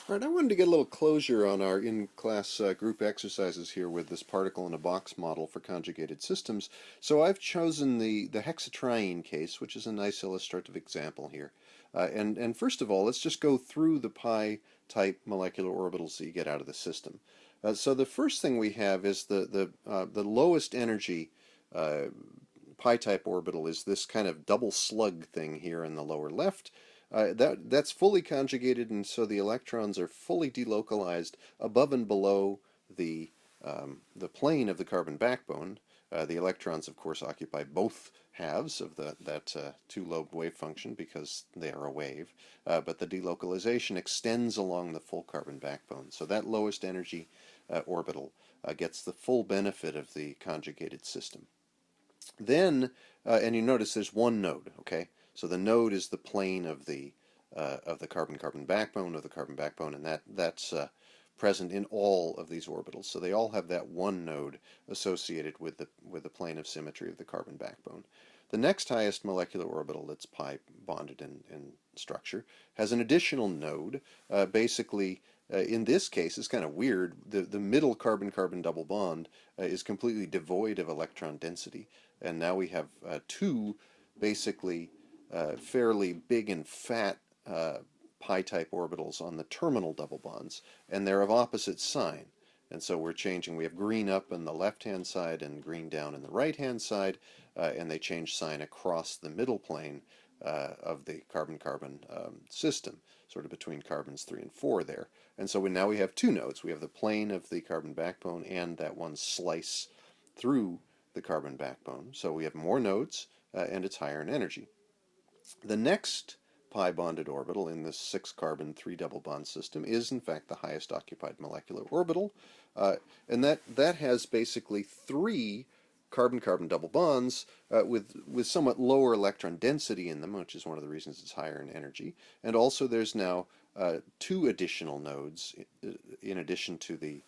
All right, I wanted to get a little closure on our in-class group exercises here with this particle-in-a-box model for conjugated systems. So I've chosen the hexatriene case, which is a nice illustrative example here. And first of all, let's just go through the pi-type molecular orbitals that you get out of the system. So the first thing we have is the lowest energy pi-type orbital is this kind of double slug thing here in the lower left. That's fully conjugated, and so the electrons are fully delocalized above and below the plane of the carbon backbone. The electrons, of course, occupy both halves of that two-lobed wave function because they are a wave, but the delocalization extends along the full carbon backbone. So that lowest energy orbital gets the full benefit of the conjugated system. Then, and you notice there's one node, okay? So the node is the plane of the carbon-carbon backbone of the carbon backbone, and that's present in all of these orbitals. So they all have that one node associated with the plane of symmetry of the carbon backbone. The next highest molecular orbital that's pi bonded in structure has an additional node. Basically, in this case, it's kind of weird. The middle carbon-carbon double bond is completely devoid of electron density, and now we have two basically fairly big and fat pi-type orbitals on the terminal double bonds, and they're of opposite sign. And so we're changing. We have green up on the left-hand side and green down in the right-hand side, and they change sign across the middle plane of the carbon-carbon system, sort of between carbons 3 and 4 there. And so now we have two nodes. We have the plane of the carbon backbone and that one slice through the carbon backbone. So we have more nodes, and it's higher in energy. The next pi bonded orbital in this 6-carbon 3 double bond system is in fact the highest occupied molecular orbital, and that has basically 3 carbon-carbon double bonds with somewhat lower electron density in them, which is one of the reasons it's higher in energy. And also there's now 2 additional nodes in addition to the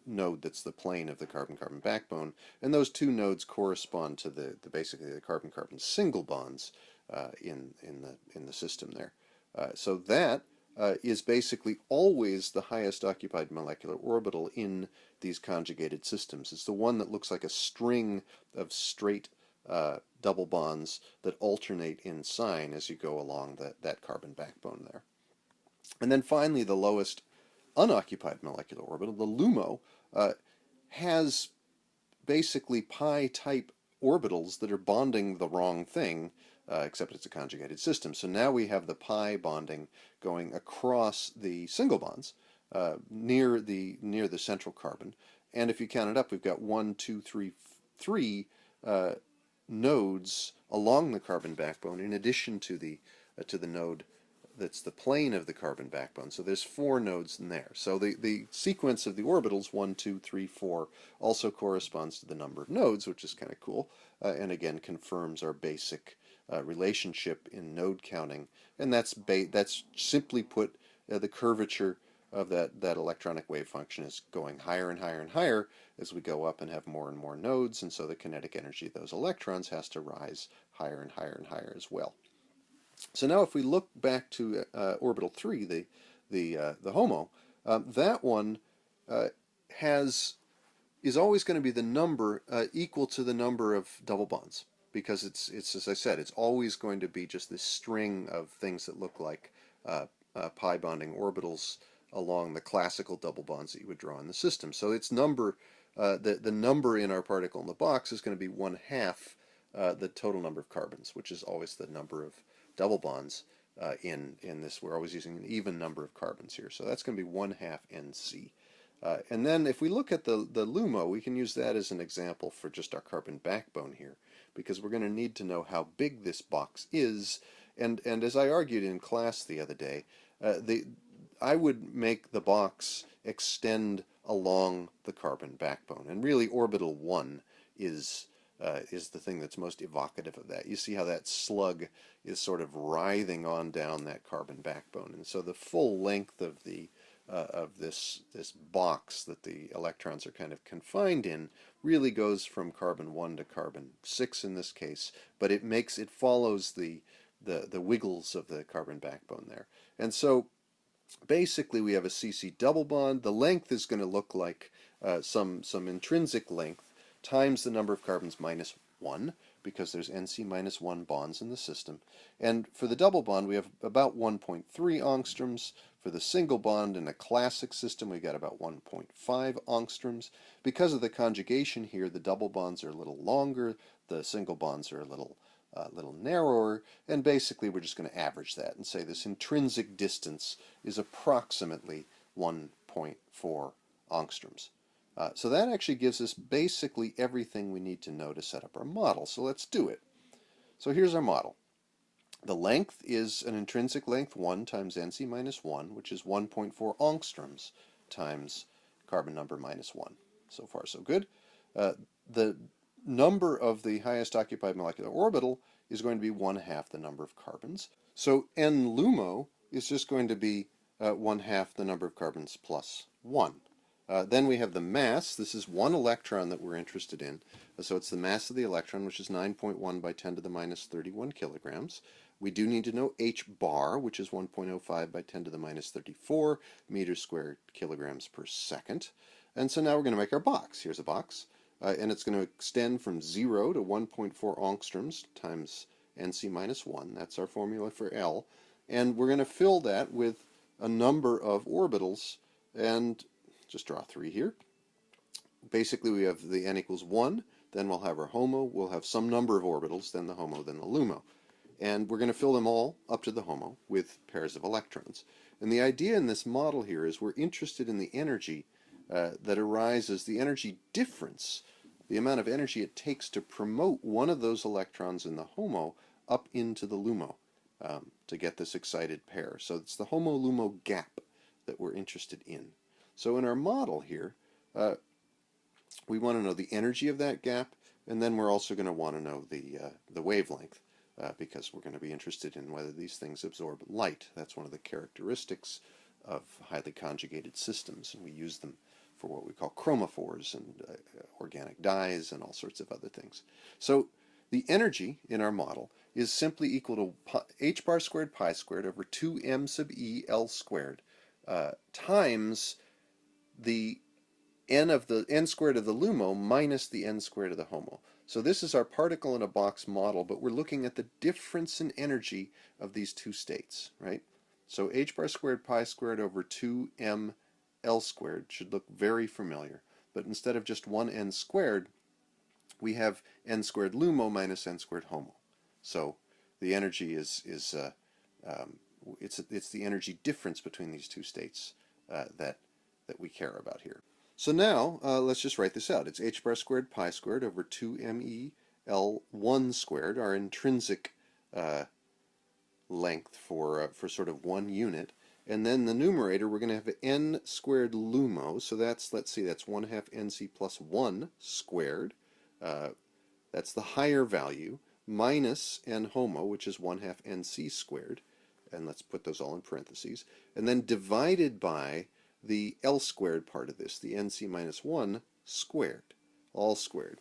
node that's the plane of the carbon-carbon backbone, and those 2 nodes correspond to basically the carbon-carbon single bonds in the system there. So that is basically always the highest occupied molecular orbital in these conjugated systems. It's the one that looks like a string of straight double bonds that alternate in sign as you go along that carbon backbone there. And then finally, the lowest unoccupied molecular orbital, the LUMO, has basically pi-type orbitals that are bonding the wrong thing, except it's a conjugated system. So now we have the pi bonding going across the single bonds near the central carbon. And if you count it up, we've got 1, 2, 3, 3 nodes along the carbon backbone in addition to the node that's the plane of the carbon backbone. So there's 4 nodes in there. So the sequence of the orbitals, 1, 2, 3, 4, also corresponds to the number of nodes, which is kind of cool, and again confirms our basic relationship in node counting. And that's simply put, the curvature of that electronic wave function is going higher and higher and higher as we go up and have more and more nodes, and so the kinetic energy of those electrons has to rise higher and higher and higher as well. So now if we look back to orbital 3, the HOMO, that one is always going to be the number equal to the number of double bonds, because it's as I said, it's always going to be just this string of things that look like pi bonding orbitals along the classical double bonds that you would draw in the system. So its number, the number in our particle in the box is going to be 1/2 the total number of carbons, which is always the number of double bonds in this. We're always using an even number of carbons here, so that's going to be 1/2 NC. And then if we look at the LUMO, we can use that as an example for just our carbon backbone here, because we're going to need to know how big this box is. And as I argued in class the other day, I would make the box extend along the carbon backbone, and really orbital 1 is the thing that's most evocative of that. You see how that slug is sort of writhing on down that carbon backbone, and so the full length of this box that the electrons are kind of confined in really goes from carbon 1 to carbon 6 in this case, but it follows the wiggles of the carbon backbone there. And so basically we have a CC double bond. The length is going to look like some intrinsic length times the number of carbons minus 1, because there's Nc minus 1 bonds in the system. And for the double bond, we have about 1.3 angstroms. For the single bond in a classic system, we got about 1.5 angstroms. Because of the conjugation here, the double bonds are a little longer, the single bonds are a little narrower, and basically we're just going to average that and say this intrinsic distance is approximately 1.4 angstroms. So that actually gives us basically everything we need to know to set up our model. So let's do it. So here's our model. The length is an intrinsic length 1 times Nc minus 1, which is 1.4 angstroms times carbon number minus 1. So far so good. The number of the highest occupied molecular orbital is going to be 1/2 the number of carbons. So n LUMO is just going to be 1/2 the number of carbons plus 1. Then we have the mass. This is one electron that we're interested in. So it's the mass of the electron, which is 9.1 by 10 to the minus 31 kilograms. We do need to know h bar, which is 1.05 by 10 to the minus 34 meters squared kilograms per second. And so now we're going to make our box. Here's a box. And it's going to extend from 0 to 1.4 angstroms times Nc minus 1. That's our formula for L. And we're going to fill that with a number of orbitals, and just draw 3 here. Basically, we have the n equals 1, then we'll have our HOMO, we'll have some number of orbitals, then the HOMO, then the LUMO. And we're going to fill them all up to the HOMO with pairs of electrons. And the idea in this model here is we're interested in the energy that arises, the energy difference, the amount of energy it takes to promote one of those electrons in the HOMO up into the LUMO to get this excited pair. So it's the HOMO-LUMO gap that we're interested in. So in our model here, we want to know the energy of that gap, and then we're also going to want to know the wavelength, because we're going to be interested in whether these things absorb light. That's one of the characteristics of highly conjugated systems, and we use them for what we call chromophores and organic dyes and all sorts of other things. So the energy in our model is simply equal to h bar squared pi squared over 2m sub e L squared times the n squared of the LUMO minus the n squared of the HOMO. So this is our particle in a box model, but we're looking at the difference in energy of these two states, right? So h bar squared pi squared over 2m L squared should look very familiar, but instead of just 1n squared, we have n squared LUMO minus n squared HOMO. So the energy is it's the energy difference between these two states that we care about here. So now let's just write this out. It's h bar squared pi squared over 2me L1 squared, our intrinsic length for sort of 1 unit. And then the numerator, we're going to have n squared LUMO. So that's, let's see, that's 1/2 Nc plus 1 squared. That's the higher value, minus n HOMO, which is 1/2 Nc squared. And let's put those all in parentheses. And then divided by the L squared part of this, the Nc minus 1 squared, all squared.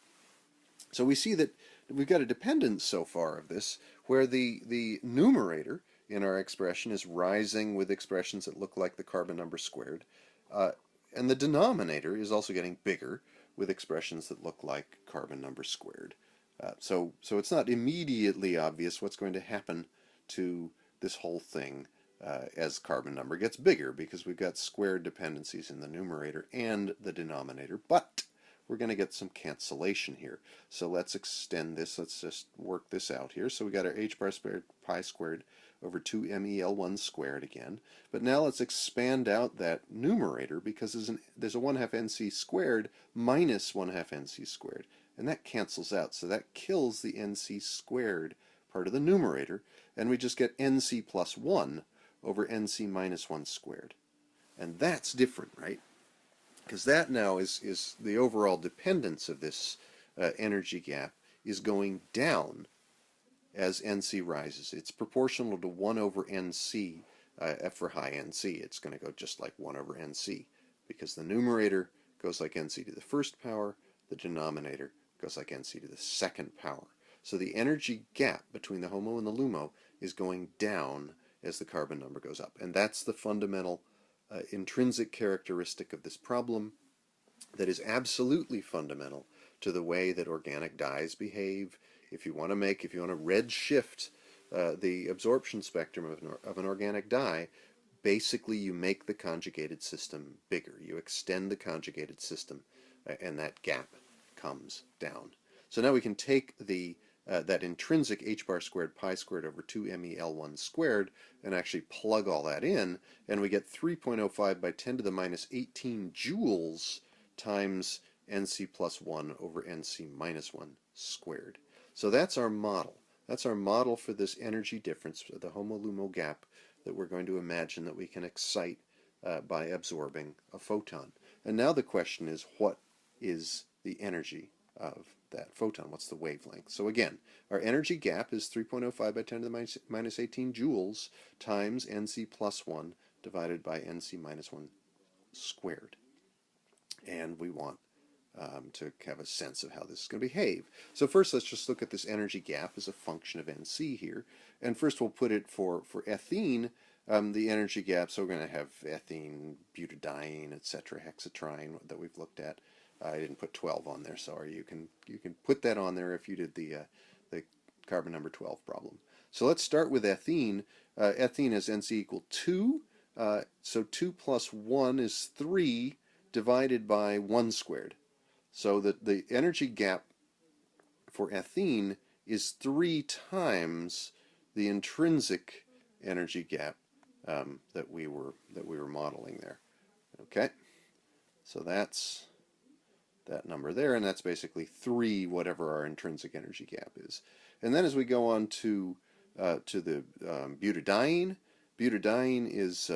So we see that we've got a dependence so far of this, where the numerator in our expression is rising with expressions that look like the carbon number squared, and the denominator is also getting bigger with expressions that look like carbon number squared. So it's not immediately obvious what's going to happen to this whole thing as carbon number gets bigger, because we've got squared dependencies in the numerator and the denominator, but we're going to get some cancellation here. So let's extend this. Let's just work this out here. So we got our h bar squared pi squared over 2MEL1 squared again. But now let's expand out that numerator, because there's a 1/2 Nc squared minus 1/2 Nc squared. And that cancels out. So that kills the Nc squared part of the numerator. And we just get Nc plus 1 over Nc minus 1 squared. And that's different, right? Because that now is the overall dependence of this energy gap is going down as Nc rises. It's proportional to 1 over Nc for high Nc. It's going to go just like 1 over Nc, because the numerator goes like Nc to the first power, the denominator goes like Nc to the second power. So the energy gap between the HOMO and the LUMO is going down as the carbon number goes up. And that's the fundamental intrinsic characteristic of this problem that is absolutely fundamental to the way that organic dyes behave. If you want to redshift the absorption spectrum of an organic dye, basically you make the conjugated system bigger. You extend the conjugated system, and that gap comes down. So now we can take that intrinsic h bar squared pi squared over 2 MEL1 squared and actually plug all that in, and we get 3.05 by 10 to the minus 18 joules times Nc plus 1 over Nc minus 1 squared. So that's our model. That's our model for this energy difference, the HOMO-LUMO gap, that we're going to imagine that we can excite by absorbing a photon. And now the question is, what is the energy of that photon? What's the wavelength? So again, our energy gap is 3.05 by 10 to the minus 18 joules times Nc plus 1 divided by Nc minus 1 squared. And we want to have a sense of how this is going to behave. So first, let's just look at this energy gap as a function of Nc here. And first, we'll put it for ethene, the energy gap. So we're going to have ethene, butadiene, etc., hexatriene that we've looked at. I didn't put 12 on there. Sorry. You can put that on there if you did the carbon number 12 problem. So let's start with ethene. Ethene has Nc equal 2. So 2 plus 1 is 3 divided by 1 squared. So that the energy gap for ethene is 3 times the intrinsic energy gap that we were modeling there. Okay, so that's that number there, and that's basically 3 whatever our intrinsic energy gap is. And then as we go on to the butadiene, butadiene is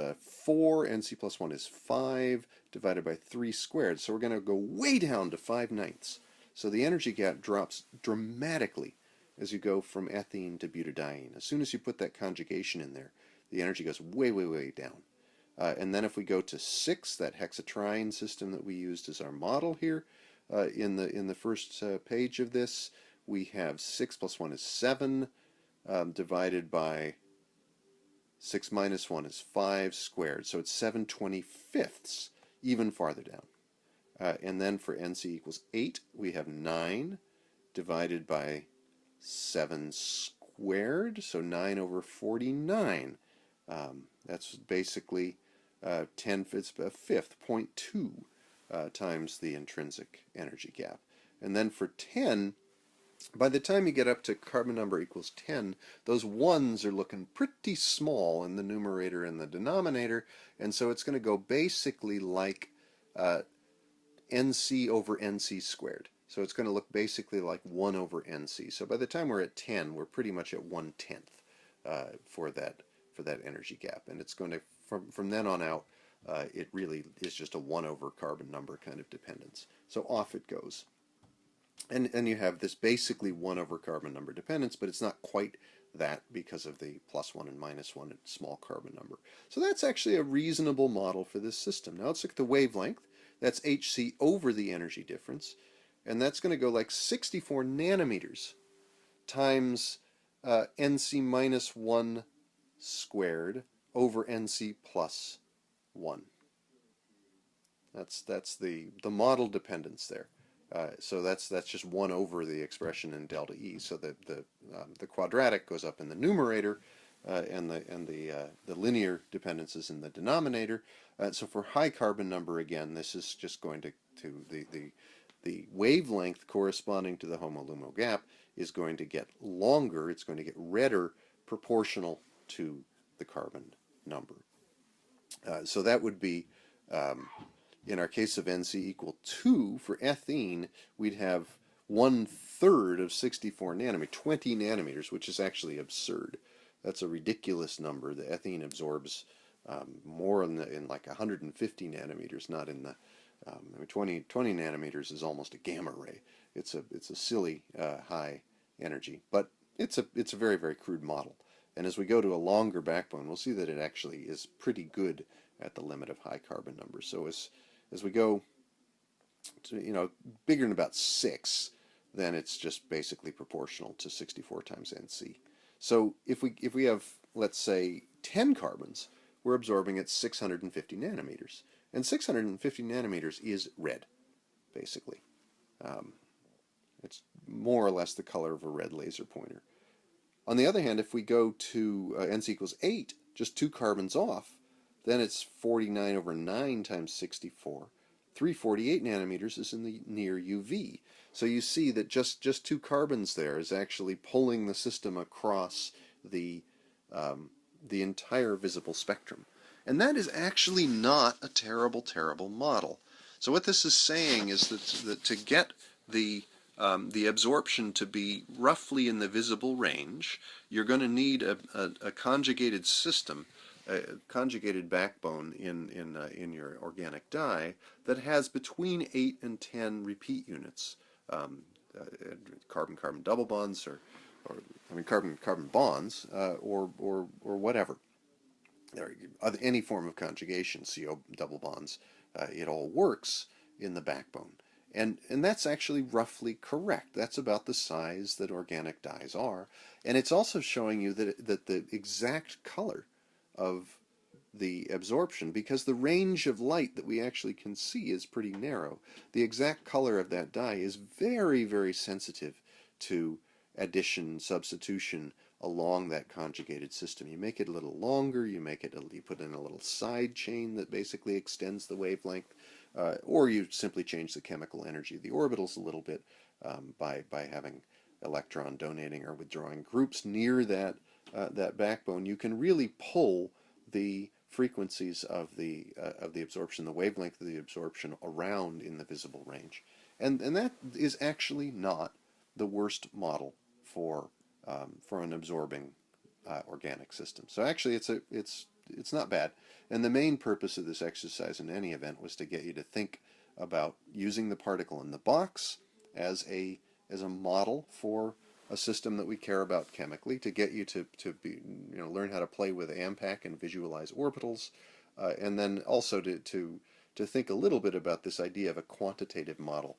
4, Nc plus 1 is 5, divided by 3 squared. So we're going to go way down to 5/9. So the energy gap drops dramatically as you go from ethene to butadiene. As soon as you put that conjugation in there, the energy goes way, way, way down. And then if we go to 6, that hexatriene system that we used as our model here, in the first page of this, we have 6 plus 1 is 7, divided by 6 minus 1 is 5 squared. So it's 7/25, even farther down. And then for Nc equals 8, we have 9 divided by 7 squared, so 9 over 49. That's basically 10 it's a fifth, 0.2 times the intrinsic energy gap. And then for 10, by the time you get up to carbon number equals 10, those 1s are looking pretty small in the numerator and the denominator, and so it's going to go basically like Nc over Nc squared. So it's going to look basically like 1 over Nc. So by the time we're at 10, we're pretty much at 1/10 for that energy gap. And it's going to, from then on out, it really is just a 1 over carbon number kind of dependence. So off it goes. And you have this basically 1 over carbon number dependence, but it's not quite that because of the +1 and -1 at small carbon number. So that's actually a reasonable model for this system. Now let's look at the wavelength. That's Hc over the energy difference, and that's going to go like 64 nanometers times Nc minus 1 squared over Nc plus 1. That's the model dependence there. So that's just 1 over the expression in delta E. So the quadratic goes up in the numerator, and the linear dependence is in the denominator. So for high carbon number, again, this is just going to the wavelength corresponding to the HOMO-LUMO gap is going to get longer. It's going to get redder proportional to the carbon number. So that would be, in our case of Nc equal 2, for ethene, we'd have 1/3 of 64 nanometers, 20 nanometers, which is actually absurd. That's a ridiculous number. The ethene absorbs more in like 150 nanometers, not in the 20 nanometers is almost a gamma ray. It's a silly high energy, but it's a very, very crude model. And as we go to a longer backbone, we'll see that it actually is pretty good at the limit of high carbon numbers. So as we go to, bigger than about 6, then it's just basically proportional to 64 times Nc. So if we have, let's say, 10 carbons, we're absorbing at 650 nanometers. And 650 nanometers is red, basically. Um, it's more or less the color of a red laser pointer. On the other hand, if we go to n equals 8, just 2 carbons off, then it's 49 over 9 times 64. 348 nanometers is in the near UV. So you see that just 2 carbons there is actually pulling the system across the, the entire visible spectrum. And that is actually not a terrible, terrible model. So what this is saying is that to get the absorption to be roughly in the visible range, you're going to need a conjugated system, a conjugated backbone in your organic dye that has between 8 and 10 repeat units, carbon-carbon double bonds, or I mean carbon-carbon bonds, or whatever. There, any form of conjugation, CO double bonds, it all works in the backbone. And that's actually roughly correct. That's about the size that organic dyes are. And it's also showing you that the exact color of the absorption, because the range of light that we actually can see is pretty narrow, the exact color of that dye is very, very sensitive to addition, substitution along that conjugated system. You make it a little longer, you put in a little side chain that basically extends the wavelength, or you simply change the chemical energy of the orbitals a little bit by having electron donating or withdrawing groups near that backbone. You can really pull the frequencies of the absorption, the wavelength of the absorption around in the visible range, and that is actually not the worst model for an absorbing organic system. So actually, it's not bad. And the main purpose of this exercise in any event was to get you to think about using the particle in the box as a model for a system that we care about chemically, to get you to be, learn how to play with AMPAC and visualize orbitals, and then also to think a little bit about this idea of a quantitative model.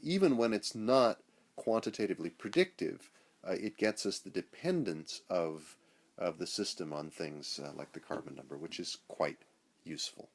Even when it's not quantitatively predictive, it gets us the dependence of the system on things like the carbon number, which is quite useful.